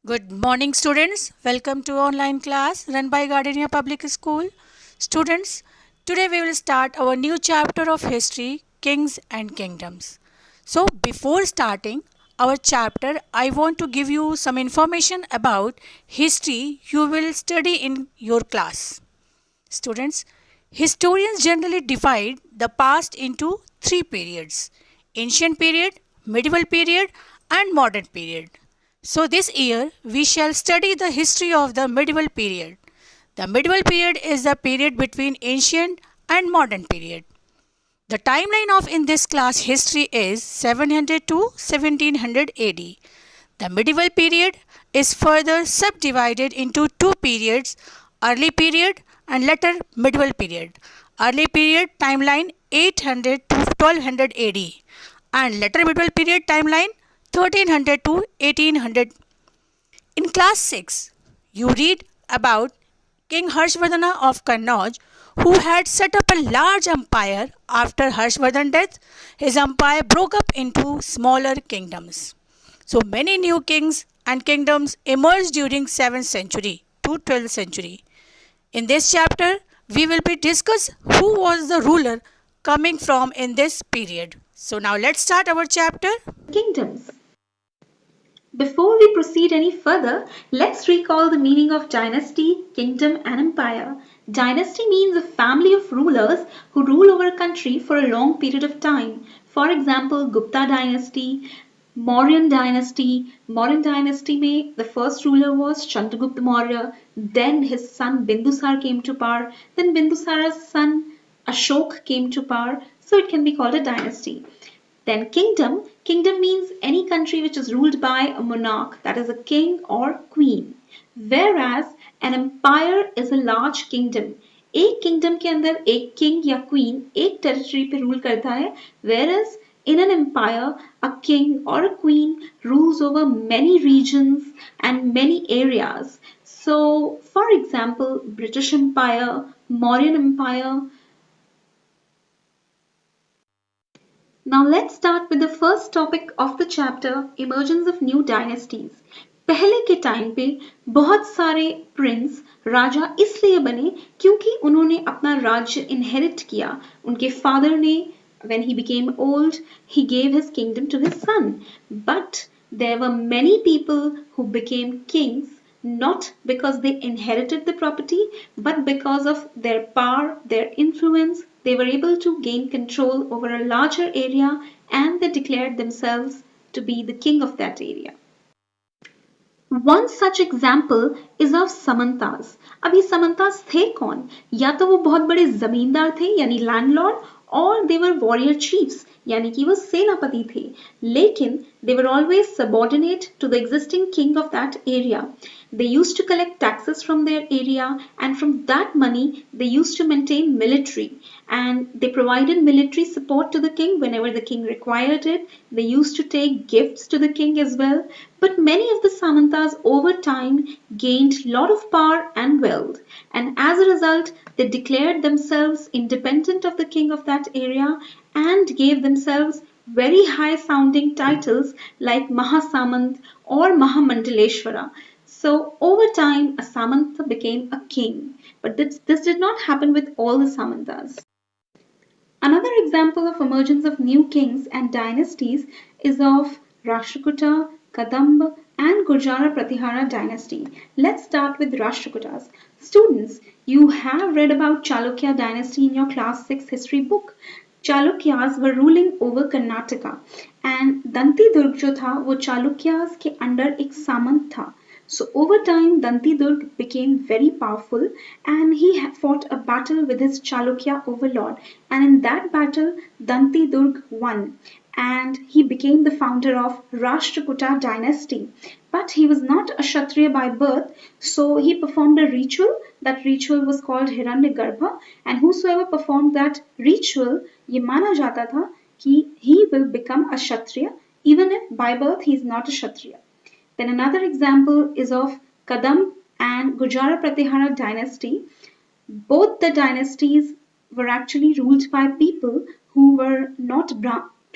Good morning, students. Welcome to online class run by Gardenia Public School. Students, today we will start our new chapter of history, kings and kingdoms. So, before starting our chapter, I want to give you some information about history you will study in your class. Students, historians generally divide the past into three periods: ancient period, medieval period, and modern period. So, this year we shall study the history of the medieval period. The medieval period is the period between ancient and modern period. The timeline of in this class history is 700 to 1700 AD. The medieval period is further subdivided into two periods: early period and later medieval period. Early period timeline 800 to 1200 AD and later medieval period timeline 1300 to 1800. In class 6, you read about King Harshvardhana of Kannauj, who had set up a large empire. After Harshvardhan's death, his empire broke up into smaller kingdoms. So many new kings and kingdoms emerged during 7th century to 12th century. In this chapter, we will be discuss who was the ruler coming from in this period. So now let's start our chapter. Kingdoms. Before we proceed any further, let's recall the meaning of dynasty, kingdom, and empire. Dynasty means a family of rulers who rule over a country for a long period of time. For example, Gupta dynasty, Mauryan dynasty. Mauryan dynasty में the first ruler was Chandragupta Maurya. Then his son Bindusar came to power. Then Bindusar's son Ashok came to power. So it can be called a dynasty. Then kingdom. Kingdom means any country which is ruled by a monarch, that is a king or queen. Whereas an empire is a large kingdom. एक kingdom के अंदर एक king या queen एक territory पे rule करता है. Whereas in an empire, a king or a queen rules over many regions and many areas. So, for example, British Empire, Mauryan Empire. Now let's start with the first topic of the chapter, emergence of new dynasties. पहले के time पे बहुत सारे Prince राजा इसलिए बने क्योंकि उन्होंने अपना राज्य इनहेरिट किया. उनके फादर ने when he became old, he gave his kingdom to his son. But there were many people who became kings not because they inherited the property, but because of their power, their influence. They were able to gain control over a larger area and they declared themselves to be the king of that area. One such example is of Samantas. अब ये Samantas थे कौन? या तो वो बहुत बड़े जमींदार थे यानी लैंडलॉर्ड और they were warrior chiefs यानी कि वो सेनापति थे. लेकिन they were always subordinate to the existing king of that area. They used to collect taxes from their area and from that money they used to maintain military and they provided military support to the king whenever the king required it. They used to take gifts to the king as well. But many of the Samantas over time gained lot of power and wealth and as a result they declared themselves independent of the king of that area and gave themselves very high sounding titles like Mahasamant or Mahamandaleshwara. So over time a Samanta became a king. But this did not happen with all the Samantas. Another example of emergence of new kings and dynasties is of Rashtrakuta, Kadamba and Gurjara Pratihara dynasty. Let's start with Rashtrakutas. Students, you have read about Chalukya dynasty in your class 6 history book. Chalukyas were ruling over Karnataka and Danti Durg जो था वो Chalukyas के under एक सामंत था. So over time Danti Durg became very powerful and he fought a battle with his Chalukya overlord and in that battle Danti Durg won and he became the founder of Rashtrakuta dynasty. But he was not a Kshatriya by birth, so he performed a ritual. That ritual was called Hiranyagarbha and whosoever performed that ritual, ये माना जाता था कि he will become a Kshatriya even if by birth he is not a Kshatriya. Then another example is of Kadam and Gurjara Pratihara dynasty. Both the dynasties were actually ruled by people who were not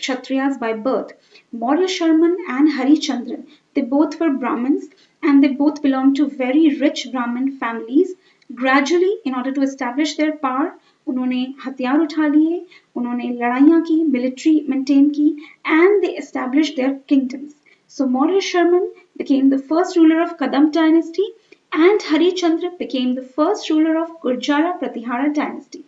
Kshatriyas by birth. Maurya Sharman and Harichandran, they both were Brahmins and they both belonged to very rich Brahmin families. Gradually, in order to establish their power, उन्होंने हथियार उठा लिए, उन्होंने लड़ाइयाँ की, military maintain की, and they established their kingdoms. So Maurya Sharman became the first ruler of Kadam dynasty, and Harichandra became the first ruler of Gurjara Pratihara dynasty.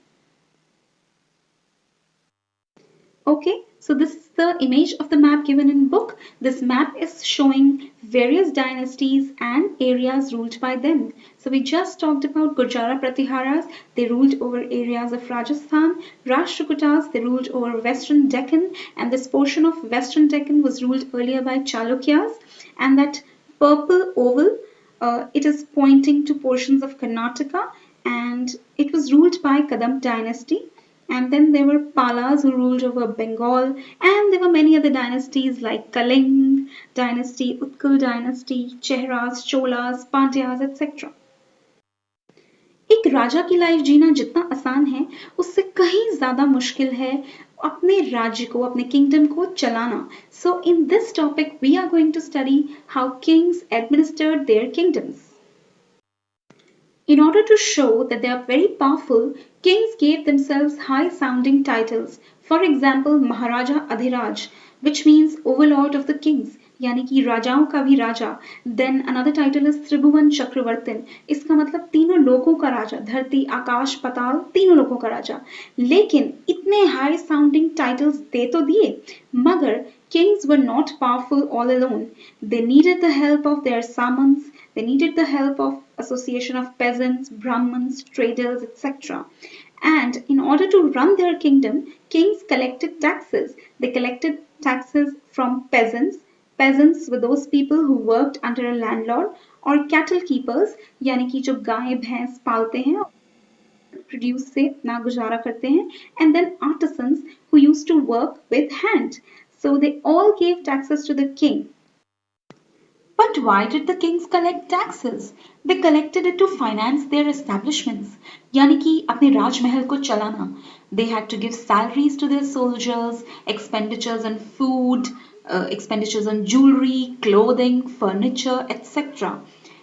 Okay, so this is the image of the map given in book. This map is showing various dynasties and areas ruled by them. So we just talked about Gurjara Pratiharas. They ruled over areas of Rajasthan. Rashtrakutas, they ruled over Western Deccan, and this portion of Western Deccan was ruled earlier by Chalukyas. And that purple oval, it is pointing to portions of Karnataka, and it was ruled by Kadam dynasty. And then there were Palas who ruled over Bengal, and there were many other dynasties like Kaling dynasty, Utkal dynasty, Chehras, Cholas, Pandyas, etc. एक राजा की life जीना जितना आसान है, उससे कहीं ज्यादा मुश्किल है अपने राज्य को, अपने किंगडम को चलाना. So in this topic we are going to study how kings administered their kingdoms. In order to show that they are very powerful, kings gave themselves high-sounding titles. For example, Maharaja Adhiraj, which means overlord of the kings, यानी कि राजाओं का भी राजा. Then another title is Tribhuvan Chakravartin. इसका मतलब तीनों लोगों का राजा, धरती, आकाश, पाताल, तीनों लोगों का राजा. लेकिन इतने high sounding titles दे तो दिए, मगर kings were not powerful all alone. They needed the help of their samans. They needed the help of association of peasants, Brahmins, traders, etc. And in order to run their kingdom, kings collected taxes. They collected taxes from peasants. Peasants were those people who worked under a landlord, or cattle keepers, यानी कि जो गाय भैंस पालते हैं, produce से अपना गुजारा करते हैं, and then artisans who used to work with hand. So they all gave taxes to the king. But why did the kings collect taxes? They collected it to finance their establishments, यानी कि अपने राजमहल को चलाना. They had to give salaries to their soldiers, expenditures on food, expenditures on jewelry, clothing, furniture, etc.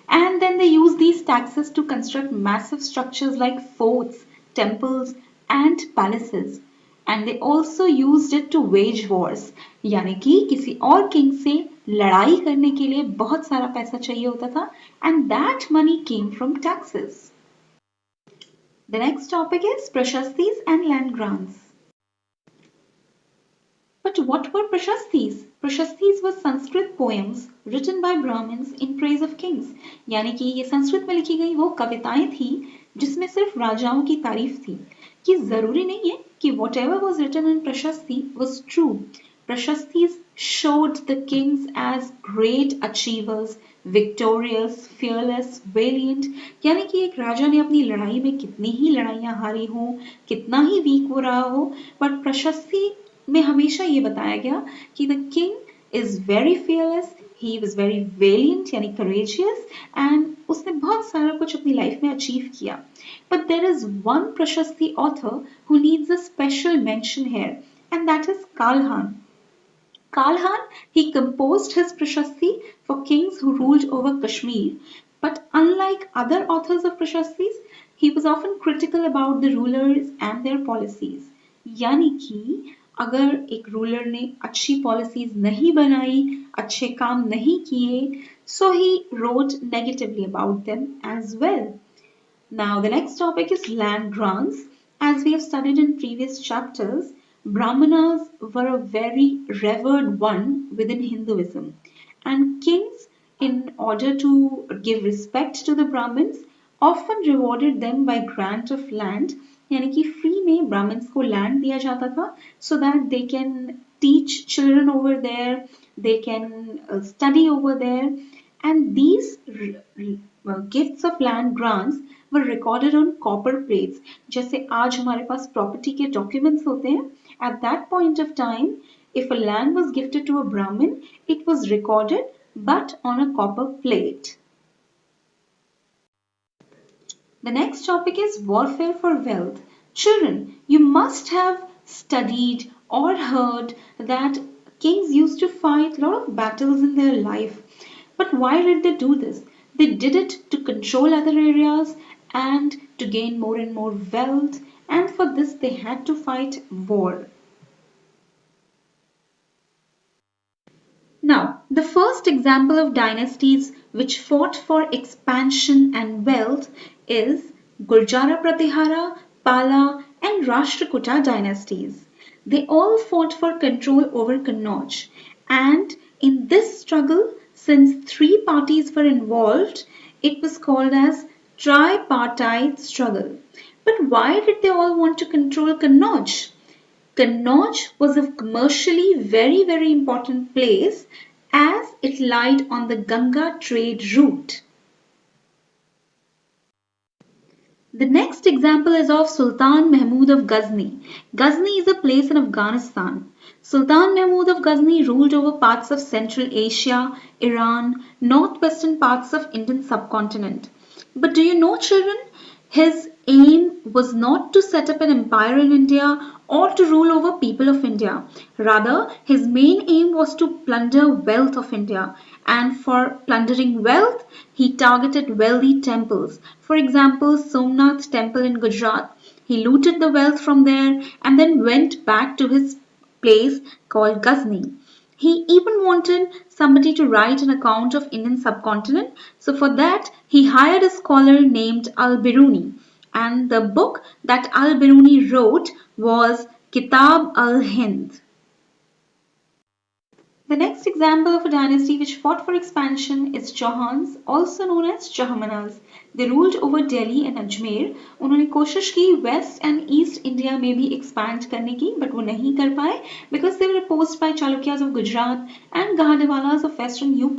And then they used these taxes to construct massive structures like forts, temples, and palaces. And they also used it to wage wars, यानी कि किसी और king से लड़ाई करने के लिए बहुत सारा पैसा चाहिए होता था, and that money came from taxes. The next topic is Prashastis and land grants. But what were Prashastis? Prashastis were Sanskrit poems written by Brahmins in praise of kings. यानी कि ये संस्कृत में लिखी गई वो कविताएं थी जिसमें सिर्फ राजाओं की तारीफ थी. ये जरूरी नहीं है कि whatever was written in Prashasti was true. Prashastis showed the kings as great achievers, victorious, fearless, valiant. यानी कि एक राजा ने अपनी लड़ाई में कितनी ही लड़ाइयां हारी हो, कितना ही वीक वो रहा हो, बट प्रशस्ति में हमेशा ये बताया गया कि the king is very fearless, he was very valiant यानी courageous, and उसने बहुत सारा कुछ अपनी लाइफ में अचीव किया. But there is one Prashasti author who needs a special mention here, and that is Kalhan. Kalhan, he composed his Prashasti for kings who ruled over Kashmir. But unlike other authors of Prashastis, he was often critical about the rulers and their policies. यानी कि अगर एक ruler ने अच्छी policies नहीं बनाई, अच्छे काम नहीं किए, so he wrote negatively about them as well. Now the next topic is land grants. As we have studied in previous chapters, Brahmanas were a very revered one within Hinduism, and kings, in order to give respect to the Brahmins, often rewarded them by grant of land. यानी कि free में Brahmins को land दिया जाता था so that they can teach children over there, they can study over there, and these gifts of land grants were recorded on copper plates. जैसे आज हमारे पास प्रॉपर्टी के डॉक्यूमेंट्स होते हैं, at that point of time, if a land was gifted to a Brahmin, it was recorded but on a copper plate. The next topic is warfare for wealth. Children, you must have studied or heard that kings used to fight a lot of battles in their life. But why did they do this? They did it to control other areas and to gain more and more wealth, and for this they had to fight war. Now, the first example of dynasties which fought for expansion and wealth is Gurjara Pratihara, Pala, and Rashtrakuta dynasties. They all fought for control over Kannauj, and in this struggle, since three parties were involved, it was called as tripartite struggle. But why did they all want to control Kannauj? Kannauj was a commercially very important place as it lied on the Ganga trade route. The next example is of Sultan Mahmud of Ghazni. Ghazni is a place in Afghanistan. Sultan Mahmud of Ghazni ruled over parts of Central Asia, Iran, northwestern parts of Indian subcontinent. But do you know, children, his aim was not to set up an empire in India or to rule over people of India. Rather, his main aim was to plunder wealth of India. And for plundering wealth, he targeted wealthy temples. For example, Somnath temple in Gujarat. He looted the wealth from there and then went back to his place called Ghazni. He even wanted somebody to write an account of Indian subcontinent. So for that, he hired a scholar named Al-Biruni. And the book that Al-Biruni wrote was Kitab al-Hind. The next example of a dynasty which fought for expansion is Chauhans, also known as Chahmanas. They ruled over Delhi and Ajmer. उन्होंने कोशिश की West and East India में भी expand करने की, but वो नहीं कर पाए because they were opposed by Chalukyas of Gujarat and Gahadwalas of Western UP.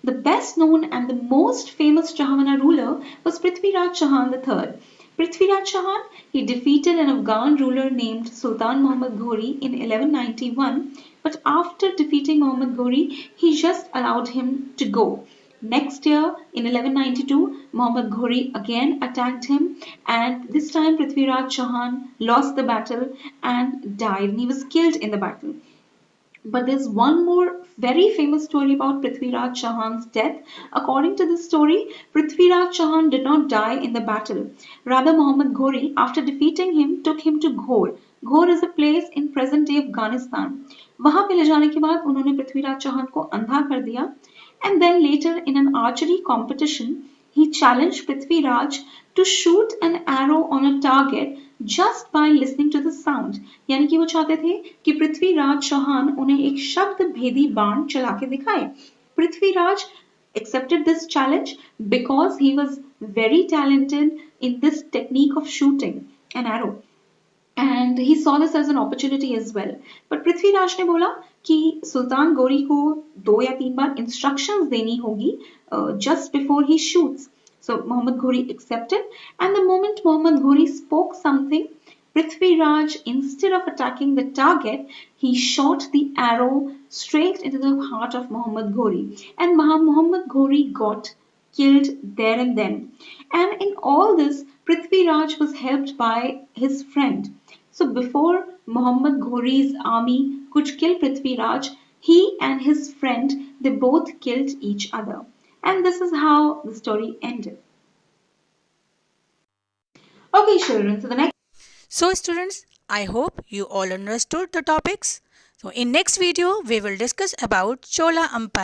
The best known and the most famous Chahmana ruler was Prithviraj Chauhan III. Prithviraj Chauhan, he defeated an Afghan ruler named Sultan Muhammad Ghori in 1191, but after defeating Muhammad Ghori, he just allowed him to go. Next year, in 1192, Muhammad Ghori again attacked him, and this time Prithviraj Chauhan lost the battle and died, and he was killed in the battle. But there's one more very famous story about Prithviraj Chauhan's death. According to this story, Prithviraj Chauhan did not die in the battle. Rather, Muhammad Ghori, after defeating him, took him to Ghor. Ghor is a place in present-day Afghanistan. वहां पे ले जाने के बाद उन्होंने पृथ्वीराज चौहान को अंधा कर दिया. And then later in an archery competition, he challenged Prithviraj to shoot an arrow on a target just by listening to the sound. यानी कि वो चाहते थे कि पृथ्वीराज चौहान उन्हें एक शब्द भेदी बाण चला के दिखाए. Prithviraj accepted this challenge because he was very talented in this technique of shooting an arrow. And he saw this as an opportunity as well. But Prithviraj ने बोला कि सुल्तान गौरी को 2 या 3 बार instructions देनी होगी just before he shoots. So Muhammad Ghori accepted, and the moment Muhammad Ghori spoke something, Prithviraj, instead of attacking the target, he shot the arrow straight into the heart of Muhammad Ghori, and Muhammad Ghori got killed there and then. And in all this, Prithviraj was helped by his friend. So before Muhammad Ghori's army could kill Prithviraj, he and his friend, they both killed each other. And this is how the story ended. Okay, children, so the next... So students, I hope you all understood the topics. So in next video, we will discuss about Chola Empire.